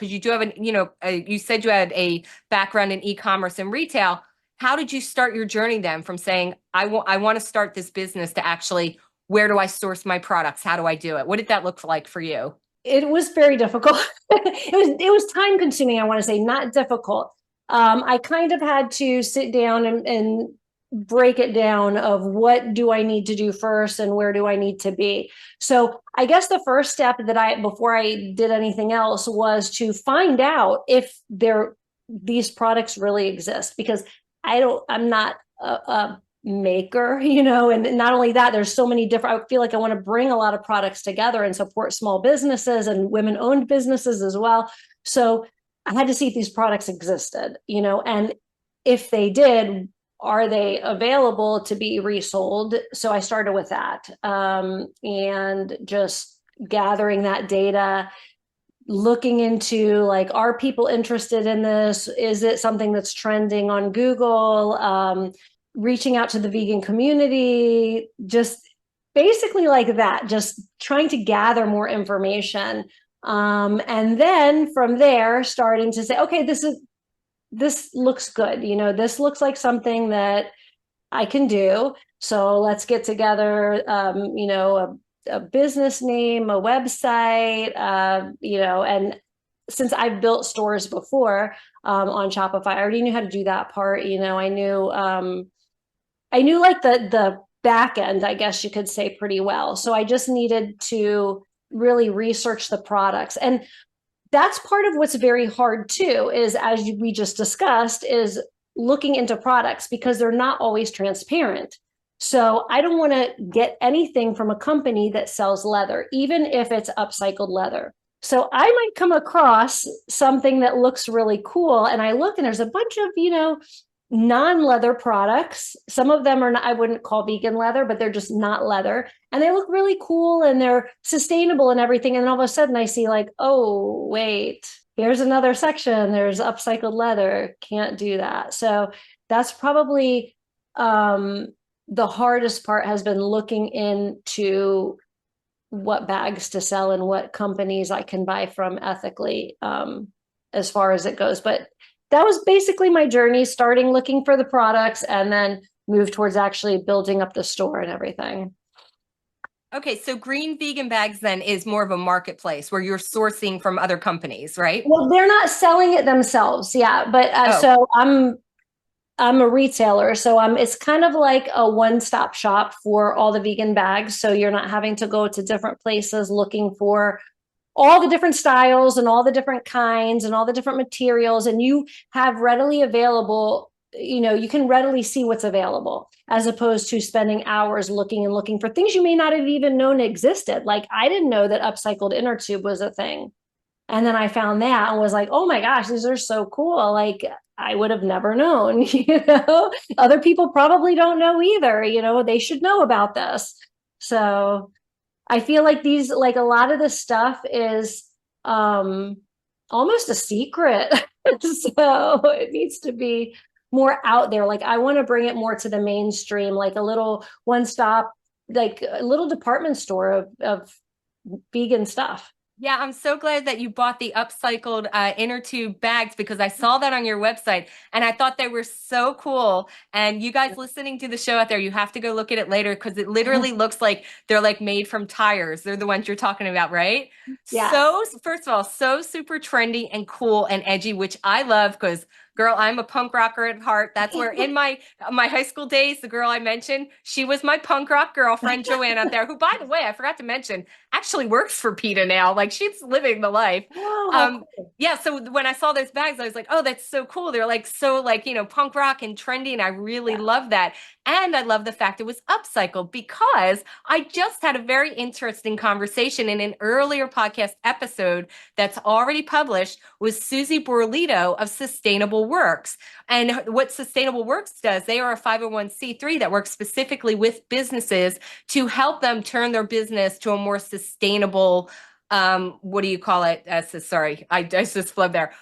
because you do have you said you had a background in e-commerce and retail. How did you start your journey then from saying, I want to start this business to actually, where do I source my products? How do I do it? What did that look like for you? It was very difficult. It was time consuming, I want to say, not difficult. I kind of had to sit down and break it down of what do I need to do first and where do I need to be. So I guess the first step that before I did anything else was to find out if these products really exist, because I'm not a maker, and not only that, there's so many different, I feel like I want to bring a lot of products together and support small businesses and women owned businesses as well. So I had to see if these products existed, and if they did, are they available to be resold? So I started with that, and just gathering that data, looking into, like, are people interested in this? Is it something that's trending on Google? Reaching out to the vegan community, just basically like that, just trying to gather more information. And then from there, starting to say, okay, this looks good. This looks like something that I can do. So let's get together, a business name, a website, and since I've built stores before on Shopify, I already knew how to do that part. I knew like the back end, I guess you could say, pretty well. So I just needed to really research the products. And that's part of what's very hard too, is, as we just discussed, is looking into products, because they're not always transparent. So I don't want to get anything from a company that sells leather, even if it's upcycled leather. So I might come across something that looks really cool, and I look and there's a bunch of, non-leather products. Some of them are not, I wouldn't call vegan leather, but they're just not leather. And they look really cool and they're sustainable and everything. And then all of a sudden I see, like, oh, wait, here's another section. There's upcycled leather. Can't do that. So that's probably the hardest part, has been looking into what bags to sell and what companies I can buy from ethically, as far as it goes. But that was basically my journey, starting looking for the products and then move towards actually building up the store and everything. Okay, so Green Vegan Bags then is more of a marketplace where you're sourcing from other companies, right? Well, they're not selling it themselves, yeah, but Oh, so I'm a retailer, so it's kind of like a one-stop shop for all the vegan bags. So you're not having to go to different places looking for all the different styles and all the different kinds and all the different materials, and you have readily available, you can readily see what's available, as opposed to spending hours looking and looking for things you may not have even known existed. Like, I didn't know that upcycled inner tube was a thing, and then I found that and was like, oh my gosh, these are so cool. Like, I would have never known. Other people probably don't know either. They should know about this. So I feel like like a lot of this stuff is um almost a secret. So it needs to be more out there. Like, I want to bring it more to the mainstream, like a little one stop, like a little department store of vegan stuff. yeah, I'm so glad that you bought the upcycled inner tube bags, because I saw that on your website and I thought they were so cool. And you guys listening to the show out there, you have to go look at it later, because it literally looks like they're like made from tires. They're the ones you're talking about, right? Yes. So, first of all, so super trendy and cool and edgy, which I love, because girl, I'm a punk rocker at heart. That's where, in my high school days, the girl I mentioned, she was my punk rock girlfriend, Joanne, out there, who, by the way, I forgot to mention, actually works for PETA now. Like, she's living the life. Oh, how Um, cool. yeah, so when I saw those bags, I was like, oh, that's so cool. They're like so, like, punk rock and trendy, and I really Yeah. love that. And I love the fact it was upcycled, because I just had a very interesting conversation in an earlier podcast episode that's already published with Susie Borlito of Sustainable Works. And what Sustainable Works does, they are a 501c3 that works specifically with businesses to help them turn their business to a more sustainable, what do you call it? Sorry, I just flubbed there.